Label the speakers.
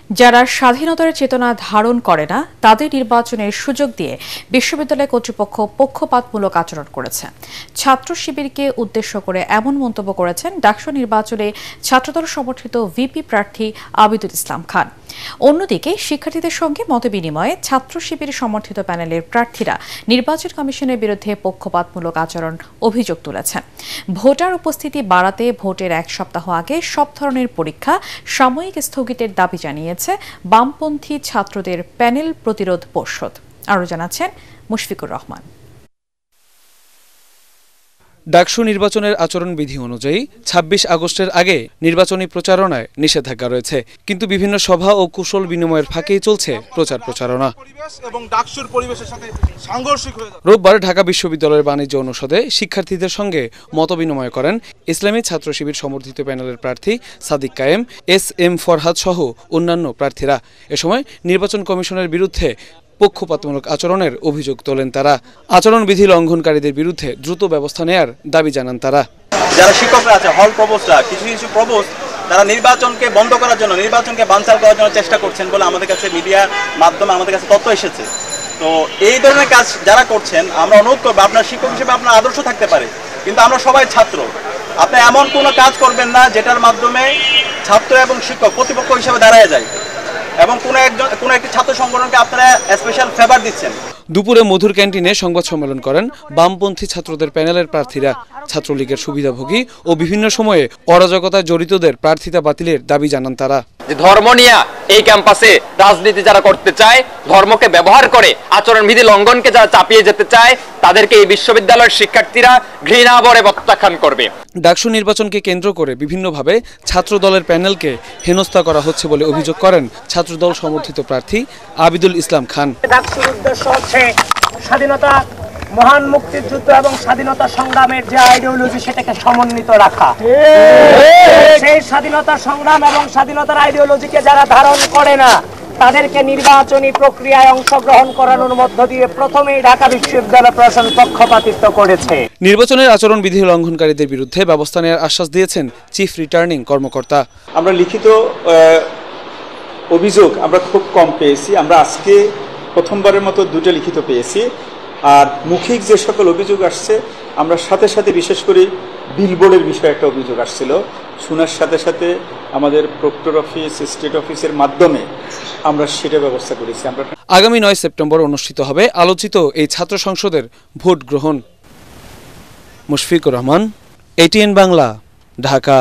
Speaker 1: যারা স্বাধীনতার চেতনা ধারণ করে না তাদের নির্বাচনের সুযোগ দিয়ে বিশ্ববিদ্যালয় কর্তৃপক্ষ পক্ষপাতমূলক আচরণ করেছে। ছাত্র শিবিরকে উদ্দেশ্য করে এমন মন্তব্য করেছেন ডাকসু নির্বাচনে ছাত্রদল সমর্থিত ভিপি প্রার্থী আবিদুল ইসলাম খান। অন্যদিকে শিক্ষার্থীদের সঙ্গে মতবিনিময়ে ছাত্র শিবির সমর্থিত প্যানেলের প্রার্থীরা নির্বাচন কমিশনের বিরুদ্ধে পক্ষপাতমূলক আচরণ অভিযোগ তুলেছেন। ভোটার উপস্থিতি বাড়াতে ভোটের এক সপ্তাহ আগে সব ধরনের পরীক্ষা সাময়িক স্থগিতের দাবি জানিয়েছে বামপন্থী ছাত্রদের প্যানেল প্রতিরোধ পর্ষদ। আরও জানাচ্ছেন মুশফিকুর রহমান।
Speaker 2: ডাকসু নির্বাচনের আচরণবিধি অনুযায়ী ২৬ আগস্টের আগে নির্বাচনী প্রচারণায় নিষেধাজ্ঞা রয়েছে, কিন্তু বিভিন্ন সভা ও কুশল বিনিময়ের ফাঁকেই চলছে প্রচার প্রচারণা। রোববার ঢাকা বিশ্ববিদ্যালয়ের বাণিজ্য অনুষদে শিক্ষার্থীদের সঙ্গে মতবিনিময় করেন ইসলামী ছাত্র শিবির সমর্থিত প্যানেলের প্রার্থী সাদিক কায়েম, এস.এম. ফরহাদ সহ অন্যান্য প্রার্থীরা। এ সময় নির্বাচন কমিশনের বিরুদ্ধে পক্ষপাতমূলক আচরণের অভিযোগ তোলেন তারা। আচরণবিধি লঙ্ঘনকারীদের বিরুদ্ধে দ্রুত ব্যবস্থা নেয়ার দাবি জানান তারা।
Speaker 3: যারা শিক্ষকরা আছে, হল প্রভোস্টরা, কিছু কিছু প্রভোস্ট তারা নির্বাচনকে বন্ধ করার জন্য, নির্বাচনকে বানচাল করার জন্য চেষ্টা করছেন বলে আমাদের কাছে মিডিয়ার মাধ্যমে আমাদের কাছে তথ্য এসেছে। তো এই ধরনের কাজ যারা করছেন, আমরা অনুরোধ করবো, আপনার শিক্ষক হিসেবে আপনার আদর্শ থাকতে পারে, কিন্তু আমরা সবাই ছাত্র। আপনি এমন কোনো কাজ করবেন না যেটার মাধ্যমে ছাত্র এবং শিক্ষক প্রতিপক্ষ হিসেবে দাঁড়ায় যায় এবং কোনো একটি ছাত্র সংগঠনকে আপনারা স্পেশাল ফেভার দিচ্ছেন।
Speaker 2: দুপুরে মধুর ক্যান্টিনে সংবাদ সম্মেলন করেন বামপন্থী ছাত্রদের প্যানেলের প্রার্থীরা। ছাত্রলীগের সুবিধাভোগী ও বিভিন্ন সময়ে অরাজকতায় জড়িতদের প্রার্থিতা বাতিলের দাবি জানান তারা।
Speaker 4: ধর্ম নিয়ে এই ক্যাম্পাসে রাজনীতি যারা করতে চায়, ধর্মকে ব্যবহার করে আচরণবিধি লঙ্ঘনকে যারা চাপিয়ে যেতে চায়, তাদেরকে এই বিশ্ববিদ্যালয়ের শিক্ষার্থীরা ঘৃণা ভরে প্রত্যাখ্যান করবে।
Speaker 2: ডাকসু নির্বাচনকে কেন্দ্র করে বিভিন্নভাবে ছাত্রদলের প্যানেলকে হেনস্থা করা হচ্ছে বলে অভিযোগ করেন ছাত্রদল সমর্থিত প্রার্থী আবিদুল ইসলাম খান।
Speaker 5: ডাকসুর উদ্দেশ্য হচ্ছে স্বাধীনতা, মহান মুক্তিযুদ্ধ এবং স্বাধীনতা সংগ্রামের যে আইডিওলজি সেটাকে সমন্বিত রাখা। সেই স্বাধীনতা সংগ্রাম এবং স্বাধীনতার আইডিওলজিকে যারা ধারণ করে না তাদেরকে নির্বাচনী প্রক্রিয়ায় অংশগ্রহণ করানোর মধ্য দিয়ে প্রথমেই ঢাকা বিশ্ববিদ্যালয় প্রশাসন পক্ষপাতিত্ব করেছে।
Speaker 2: নির্বাচনের আচরণবিধি লঙ্ঘনকারীদের বিরুদ্ধে ব্যবস্থা নেওয়ার আশ্বাস দিয়েছেন চিফ রিটার্নিং কর্মকর্তা।
Speaker 6: আমরা লিখিত অভিযোগ আমরা খুব কম পেয়েছি। আমরা আজকে প্রথমবারের মতো 2টা লিখিত পেয়েছি। আর মৌখিক যে সকল অভিযোগ আসছে, আমরা সাথে সাথে, বিশেষ করে বিলবোর্ডের বিষয়ে একটা অভিযোগ আসছিল, শোনার সাথে সাথে আমাদের প্রক্টর অফিস, স্টেট অফিসের মাধ্যমে আমরা সেটা ব্যবস্থা করেছি।
Speaker 2: আগামী 9 সেপ্টেম্বর অনুষ্ঠিত হবে আলোচিত এই ছাত্র সংসদের ভোট গ্রহণ। মুশফিকুর রহমান, ATN বাংলা, ঢাকা।